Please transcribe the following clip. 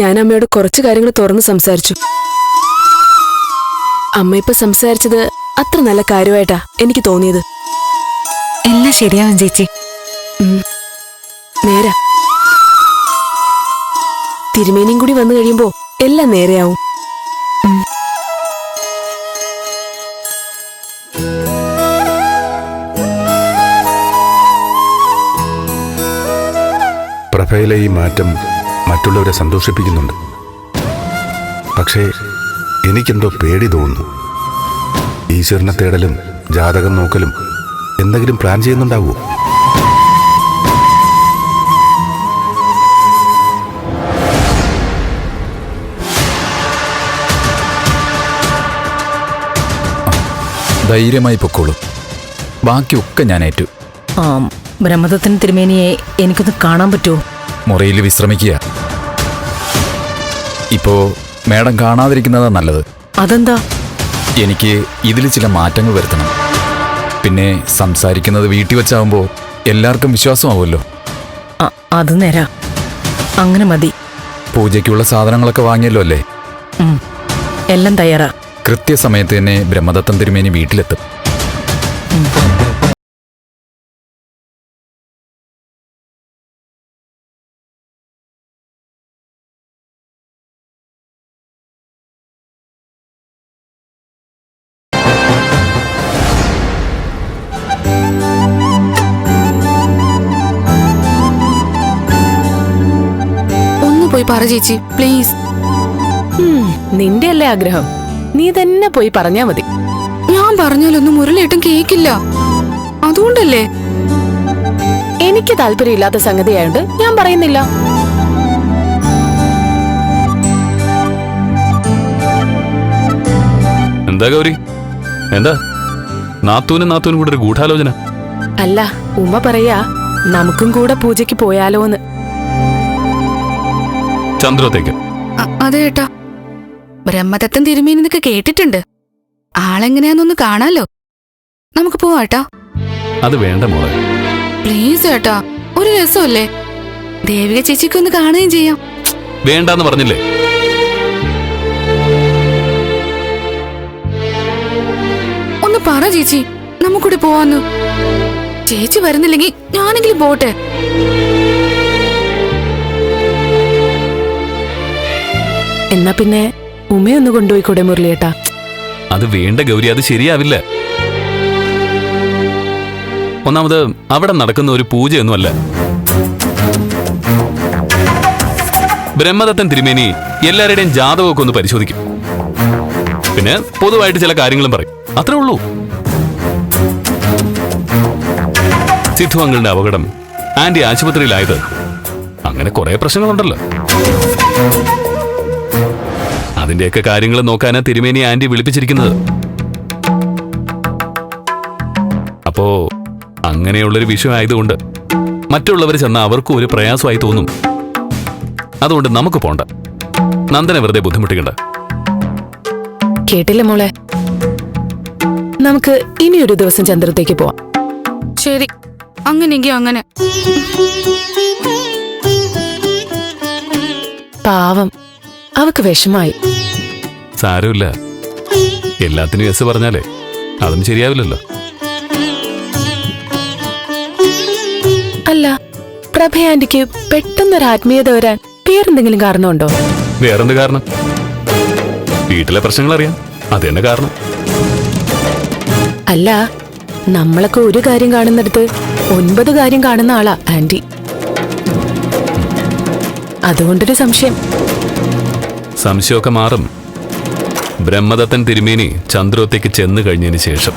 ഞാൻ അമ്മയോട് കുറച്ചു കാര്യങ്ങൾ തുറന്ന് സംസാരിച്ചു. അമ്മ ഇപ്പൊ സംസാരിച്ചത് അത്ര നല്ല കാര്യമായിട്ടാ എനിക്ക് തോന്നിയത്. എല്ലാം ശരിയാവും ചേച്ചി. നേരാ. തിരുമേനിയും കൂടി വന്നു കഴിയുമ്പോ എല്ലാം നേരെയാവും. പ്രഭയിലെ ഈ മാറ്റം മറ്റുള്ളവരെ സന്തോഷിപ്പിക്കുന്നുണ്ട്. പക്ഷേ എനിക്കെന്തോ പേടി തോന്നുന്നു. ഈശ്വരനെ തേടലും ജാതകം നോക്കലും എന്തെങ്കിലും പ്ലാൻ ചെയ്യുന്നുണ്ടാവുമോ? ധൈര്യമായി പൊക്കോളൂ. ബാക്കിയൊക്കെ ഞാൻ ഏറ്റു. ബ്രഹ്മദത്തൻ തിരുമേനിയെ എനിക്കൊന്ന് കാണാൻ പറ്റുമോ? മുറിയിൽ വിശ്രമിക്കുക. ഇപ്പോ മേഡം കാണാതിരിക്കുന്നതാ നല്ലത്. അതെന്താ? എനിക്ക് ഇതിൽ ചില മാറ്റങ്ങൾ വരുത്തണം. പിന്നെ സംസാരിക്കുന്നത് വീട്ടിൽ വെച്ചാവുമ്പോ എല്ലാവർക്കും വിശ്വാസമാവുമല്ലോ. അത് നേരാ. അങ്ങനെ മതി. പൂജയ്ക്കുള്ള സാധനങ്ങളൊക്കെ വാങ്ങിയല്ലോ അല്ലേ? എല്ലാം തയ്യാറാ. കൃത്യസമയത്ത് തന്നെ ബ്രഹ്മദത്തൻ തിരുമേനി വീട്ടിലെത്തും. പോയി പറ ചേച്ചി പ്ലീസ്. നിന്റെ അല്ലേ ആഗ്രഹം, നീ തന്നെ പോയി പറഞ്ഞാ മതി. ഞാൻ പറഞ്ഞാലൊന്നും മുരളിയേട്ടൻ കേക്കില്ല, അതുകൊണ്ടല്ലേ. എനിക്ക് താല്പര്യമില്ലാത്ത സംഗതിയായോണ്ട് ഞാൻ പറയുന്നില്ല. എന്താ ഗൗരി, എന്താ നാത്തൂനും കൂടെ ഒരു ഗൂഢാലോചന? അല്ല, ഉമ്മ പറയാ നമുക്കും കൂടെ പൂജയ്ക്ക് പോയാലോന്ന്. ചന്ദ്രത്തേക്ക്? അതെ ഏട്ടാ, ബ്രഹ്മദത്തൻ തിരുമേനിന്നൊക്കെ കേട്ടിട്ടുണ്ട്. ആളെങ്ങനെയാന്നൊന്ന് കാണാലോ. നമുക്ക് പോവാട്ടാ. അത് വേണ്ട മോളെ, പ്ലീസ് ഏട്ടാ, ഒരു രസമല്ലേ. ദേവിക ചേച്ചിക്ക് ഒന്ന് കാണുകയും ചെയ്യാം. വേണ്ടാന്ന് പറഞ്ഞില്ലേ? ഒന്ന് പറ ചേച്ചി, നമുക്കൂടെ പോവാന്ന്. ചേച്ചി വരുന്നില്ലെങ്കിൽ ഞാനെങ്കിലും പോട്ടെ. എന്നാ പിന്നെ ഉമ്മയൊന്ന് കൊണ്ടുപോയിക്കൂടെ മുരളിയേട്ടാ? അത് വേണ്ട ഗൗരി, അത് ശരിയാവില്ല. ഒന്നാമത് അവിടെ നടക്കുന്ന ഒരു പൂജയൊന്നുമല്ല. ബ്രഹ്മദത്തൻ തിരുമേനി എല്ലാവരുടെയും ജാതകമൊക്കെ ഒന്ന് പരിശോധിക്കും. പിന്നെ പൊതുവായിട്ട് ചില കാര്യങ്ങളും പറയും, അത്രേ ഉള്ളൂ. സിദ്ധു അങ്കിളിന്റെ അപകടം, ആന്റി ആശുപത്രിയിലായത്, അങ്ങനെ കുറെ പ്രശ്നങ്ങളുണ്ടല്ലോ. അതിന്റെയൊക്കെ കാര്യങ്ങൾ നോക്കാനാ തിരുമേനി ആന്റി വിളിപ്പിച്ചിരിക്കുന്നത്. അപ്പോ അങ്ങനെയുള്ളൊരു വിഷയം ആയതുകൊണ്ട് മറ്റുള്ളവർ ചെന്ന അവർക്കും ഒരു പ്രയാസമായി തോന്നും. അതുകൊണ്ട് നമുക്ക് പോണ്ട, നന്ദനെ വെറുതെ ബുദ്ധിമുട്ടിക്കണ്ട. കേട്ടില്ല മോളെ, നമുക്ക് ഇനിയൊരു ദിവസം ചന്ദ്രത്തേക്ക് പോവാം. ശരി, അങ്ങനെയെങ്കിൽ അങ്ങനെ. പാവം, അവക്ക് വിഷമായി. സാരമില്ല, എല്ലാത്തിനും യെസ് പറഞ്ഞാലേ അതും ശരിയാവില്ലല്ലോ. അല്ല, പ്രഭ ആന്റിക്ക് പെട്ടെന്നൊരു ആത്മീയത വരാൻ വേറെന്തെങ്കിലും കാരണമുണ്ടോ? വേറെന്ത് കാരണം? വീട്ടിലെ പ്രശ്നങ്ങൾ അറിയാം, അത് തന്നെ കാരണം. അല്ല, നമ്മളൊക്കെ ഒരു കാര്യം കാണുന്നിടത്ത് 9 കാര്യം കാണുന്ന ആളാ ആന്റി. അതുകൊണ്ടൊരു സംശയം. സംശയമൊക്കെ മാറും ബ്രഹ്മദത്തൻ തിരുമേനി ചന്ദ്രോത്തേക്ക് ചെന്നു കഴിഞ്ഞതിന് ശേഷം.